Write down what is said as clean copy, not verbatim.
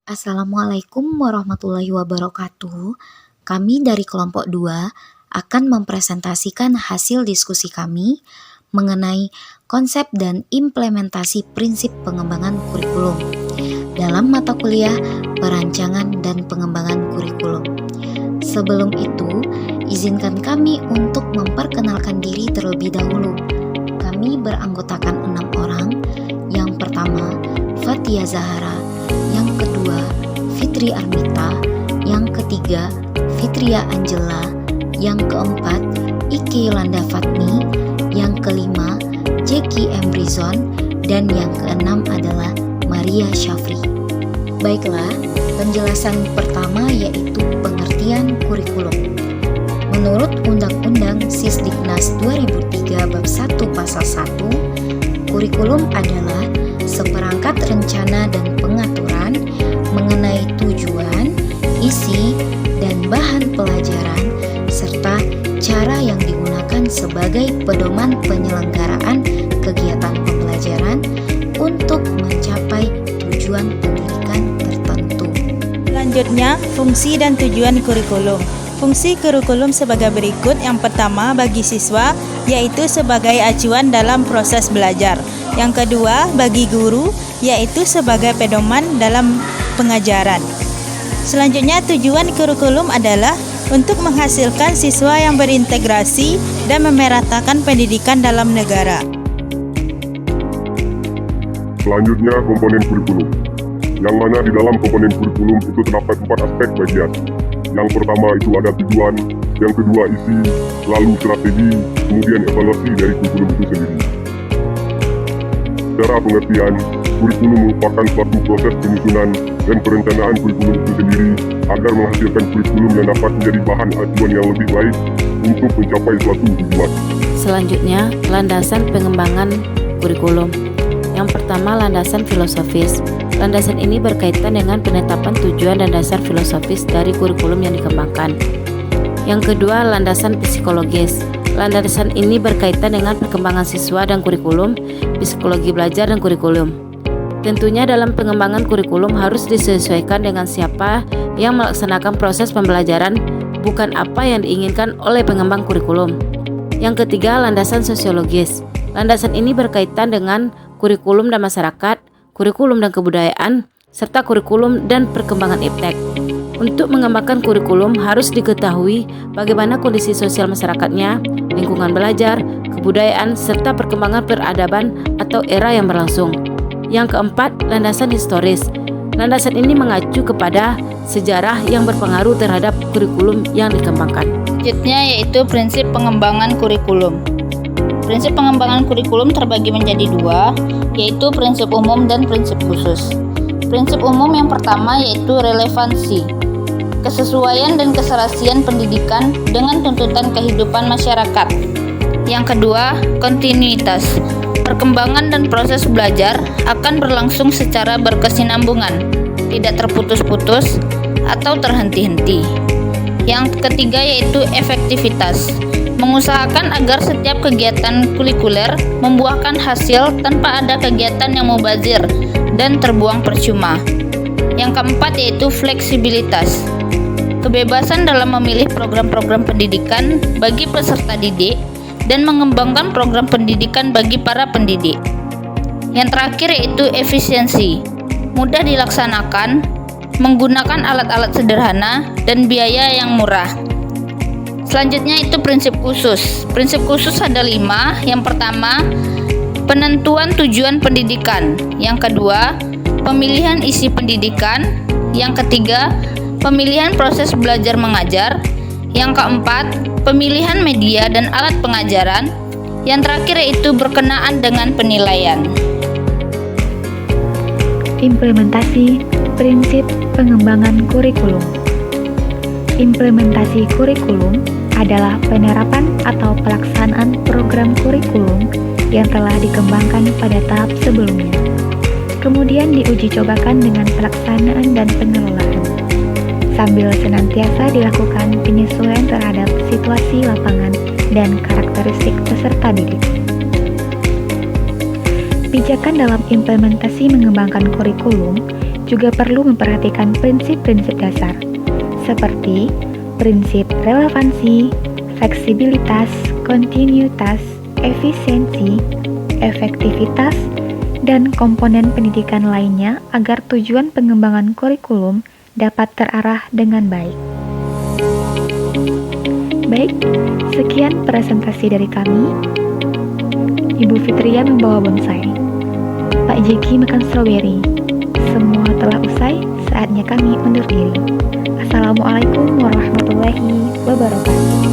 Assalamualaikum warahmatullahi wabarakatuh. Kami dari kelompok 2 akan mempresentasikan hasil diskusi kami mengenai konsep dan implementasi prinsip pengembangan kurikulum dalam mata kuliah perancangan dan pengembangan kurikulum. Sebelum itu, izinkan kami untuk memperkenalkan diri terlebih dahulu. Kami beranggotakan 6 orang. Yang pertama, Fathia Zahara. Yang kedua, Fitri Armita. Yang ketiga, Fitria Angela. Yang keempat, Iki Yolanda Fatmi. Yang kelima, Jeki Emrizon. Dan yang keenam adalah Maria Syafri. Baiklah, penjelasan pertama yaitu pengertian kurikulum. Menurut Undang-Undang Sisdiknas 2003 Bab 1 Pasal 1, kurikulum adalah seperangkat rencana dan pengaturan mengenai tujuan, isi, dan bahan pelajaran, serta cara yang digunakan sebagai pedoman penyelenggaraan kegiatan pembelajaran untuk mencapai tujuan pendidikan tertentu. Selanjutnya, fungsi dan tujuan kurikulum. Fungsi kurikulum sebagai berikut. Yang pertama, bagi siswa, yaitu sebagai acuan dalam proses belajar. Yang kedua, bagi guru, yaitu sebagai pedoman dalam pengajaran. Selanjutnya, tujuan kurikulum adalah untuk menghasilkan siswa yang berintegrasi dan memeratakan pendidikan dalam negara. Selanjutnya, komponen kurikulum. Yang mana di dalam komponen kurikulum itu terdapat 4 aspek bagian. Yang pertama itu ada tujuan, yang kedua isi, lalu strategi, kemudian evaluasi dari kurikulum itu sendiri. Secara pengertian, kurikulum merupakan suatu proses penyusunan dan perencanaan kurikulum itu sendiri agar menghasilkan kurikulum yang dapat menjadi bahan acuan yang lebih baik untuk mencapai suatu tujuan. Selanjutnya, landasan pengembangan kurikulum. Yang pertama, landasan filosofis. Landasan ini berkaitan dengan penetapan tujuan dan dasar filosofis dari kurikulum yang dikembangkan. Yang kedua, landasan psikologis. Landasan ini berkaitan dengan perkembangan siswa dan kurikulum, psikologi belajar dan kurikulum. Tentunya dalam pengembangan kurikulum harus disesuaikan dengan siapa yang melaksanakan proses pembelajaran, bukan apa yang diinginkan oleh pengembang kurikulum. Yang ketiga, landasan sosiologis. Landasan ini berkaitan dengan kurikulum dan masyarakat, kurikulum dan kebudayaan, serta kurikulum dan perkembangan iptek. Untuk mengembangkan kurikulum harus diketahui bagaimana kondisi sosial masyarakatnya, lingkungan belajar, kebudayaan, serta perkembangan peradaban atau era yang berlangsung. Yang keempat, landasan historis. Landasan ini mengacu kepada sejarah yang berpengaruh terhadap kurikulum yang dikembangkan. Selanjutnya yaitu prinsip pengembangan kurikulum. Prinsip pengembangan kurikulum terbagi menjadi 2, yaitu prinsip umum dan prinsip khusus. Prinsip umum yang pertama yaitu relevansi, kesesuaian dan keserasian pendidikan dengan tuntutan kehidupan masyarakat. Yang kedua, kontinuitas, perkembangan dan proses belajar akan berlangsung secara berkesinambungan, tidak terputus-putus atau terhenti-henti. Yang ketiga yaitu efektivitas, mengusahakan agar setiap kegiatan kurikuler membuahkan hasil tanpa ada kegiatan yang mubazir dan terbuang percuma. Yang keempat yaitu fleksibilitas, kebebasan dalam memilih program-program pendidikan bagi peserta didik dan mengembangkan program pendidikan bagi para pendidik. Yang terakhir yaitu efisiensi, mudah dilaksanakan, menggunakan alat-alat sederhana dan biaya yang murah. Selanjutnya itu prinsip khusus. Prinsip khusus ada 5. Yang pertama, penentuan tujuan pendidikan. Yang kedua, pemilihan isi pendidikan. Yang ketiga, pemilihan proses belajar mengajar. Yang keempat, pemilihan media dan alat pengajaran. Yang terakhir yaitu berkenaan dengan penilaian. Implementasi prinsip pengembangan kurikulum. Implementasi kurikulum adalah penerapan atau pelaksanaan program kurikulum yang telah dikembangkan pada tahap sebelumnya, kemudian diuji cobakan dengan pelaksanaan dan pengelolaan, sambil senantiasa dilakukan penyesuaian terhadap situasi lapangan dan karakteristik peserta didik. Pijakan dalam implementasi mengembangkan kurikulum juga perlu memperhatikan prinsip-prinsip dasar, seperti prinsip relevansi, fleksibilitas, kontinuitas, efisiensi, efektivitas, dan komponen pendidikan lainnya agar tujuan pengembangan kurikulum dapat terarah dengan baik. Baik, sekian presentasi dari kami. Ibu Fitria membawa bonsai, Pak Jeki makan stroberi. Semua telah usai, saatnya kami undur diri. Assalamualaikum warahmatullahi wabarakatuh.